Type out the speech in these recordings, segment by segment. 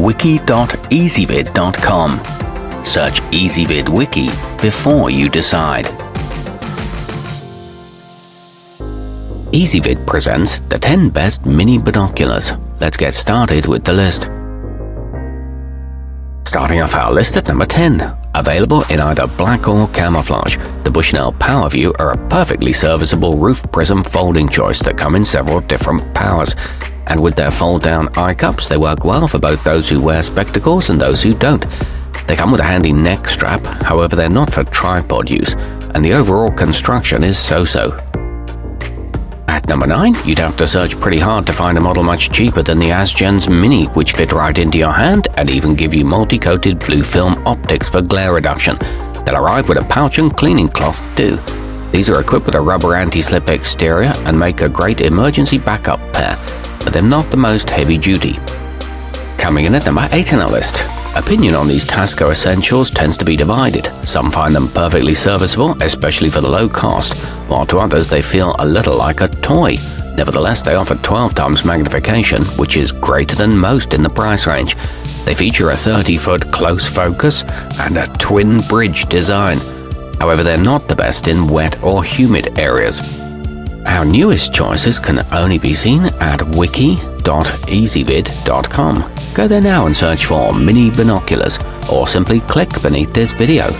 wiki.ezvid.com. Search Ezvid Wiki before you decide. Ezvid presents the 10 best mini binoculars. Let's get started with the list. Starting off our list at number 10. Available in either black or camouflage, the Bushnell PowerView are a perfectly serviceable roof prism folding choice that come in several different powers. And with their fold-down eye cups, they work well for both those who wear spectacles and those who don't. They come with a handy neck strap, however they're not for tripod use, and the overall construction is so-so. At number 9, you'd have to search pretty hard to find a model much cheaper than the Asgens Mini, which fit right into your hand and even give you multi-coated blue film optics for glare reduction. They'll arrive with a pouch and cleaning cloth too. These are equipped with a rubber anti-slip exterior and make a great emergency backup pair, but they're not the most heavy-duty. Coming in at number 8 on our list. Opinion on these Tasco essentials tends to be divided. Some find them perfectly serviceable, especially for the low cost, while to others they feel a little like a toy. Nevertheless, they offer 12 times magnification, which is greater than most in the price range. They feature a 30-foot close focus and a twin bridge design. However, they're not the best in wet or humid areas. Our newest choices can only be seen at wiki.ezvid.com. Go there now and search for mini binoculars, or simply click beneath this video.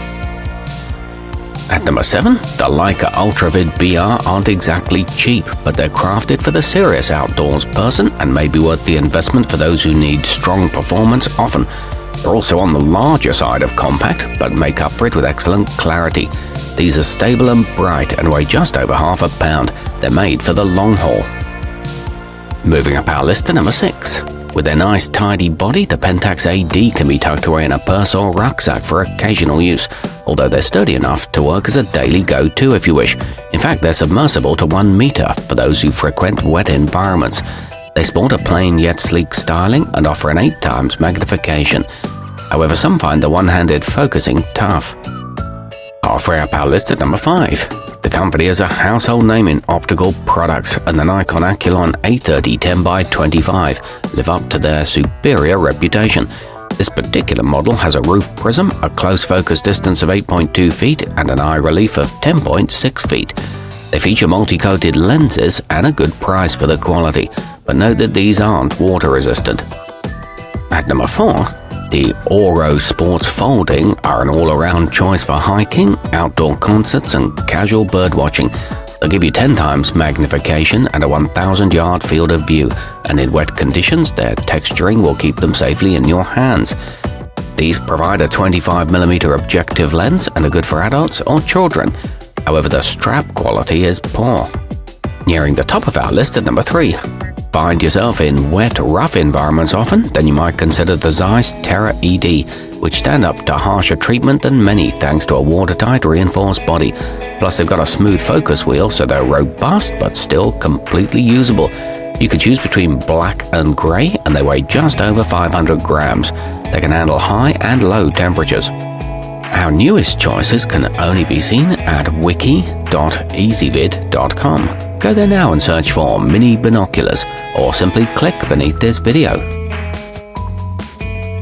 At number 7, the Leica ultravid BR aren't exactly cheap, but they're crafted for the serious outdoors person and may be worth the investment for those who need strong performance often. They're also on the larger side of compact, but make up for it with excellent clarity. These are stable and bright and weigh just over half a pound. They're made for the long haul. Moving up our list to number 6. With their nice tidy body, the Pentax AD can be tucked away in a purse or rucksack for occasional use, although they're sturdy enough to work as a daily go-to if you wish. In fact, they're submersible to 1 meter for those who frequent wet environments. They sport a plain yet sleek styling and offer an 8 times magnification. However, some find the one-handed focusing tough. Halfway up our list at number 5. The company is a household name in optical products, and the Nikon Aculon A30 10x25 live up to their superior reputation. This particular model has a roof prism, a close focus distance of 8.2 feet, and an eye relief of 10.6 feet. They feature multi-coated lenses and a good price for the quality, but note that these aren't water resistant. At number 4, the aurosports folding are an all-around choice for hiking, outdoor concerts, and casual birdwatching. They'll give you 10 times magnification and a 1,000-yard field of view, and in wet conditions, their texturing will keep them safely in your hands. These provide a 25mm objective lens and are good for adults or children. However, the strap quality is poor. Nearing the top of our list at number 3. Find yourself in wet, rough environments often? Then you might consider the Zeiss Terra ED, which stand up to harsher treatment than many thanks to a watertight reinforced body. Plus they've got a smooth focus wheel, so they're robust but still completely usable. You can choose between black and grey, and they weigh just over 500 grams. They can handle high and low temperatures. Our newest choices can only be seen at wiki.ezvid.com. Go there now and search for mini binoculars, or simply click beneath this video.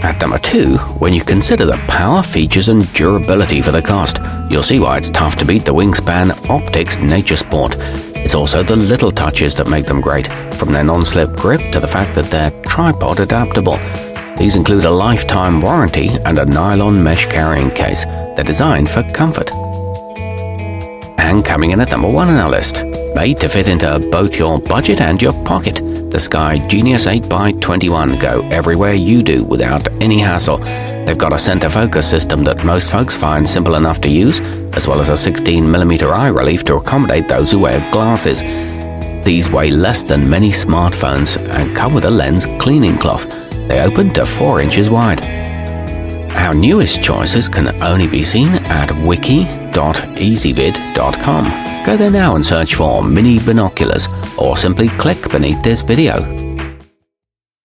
At number 2, when you consider the power, features and durability for the cost, you'll see why it's tough to beat the Wingspan Optics Naturesport. It's also the little touches that make them great, from their non-slip grip to the fact that they're tripod adaptable. These include a lifetime warranty and a nylon mesh carrying case. They're designed for comfort. And coming in at number 1 on our list. Made to fit into both your budget and your pocket, the skygenius 8x21 go everywhere you do without any hassle. They've got a center focus system that most folks find simple enough to use, as well as a 16mm eye relief to accommodate those who wear glasses. These weigh less than many smartphones and come with a lens cleaning cloth. They open to 4 inches wide. Our newest choices can only be seen at wiki.ezvid.com. Go there now and search for mini binoculars, or simply click beneath this video.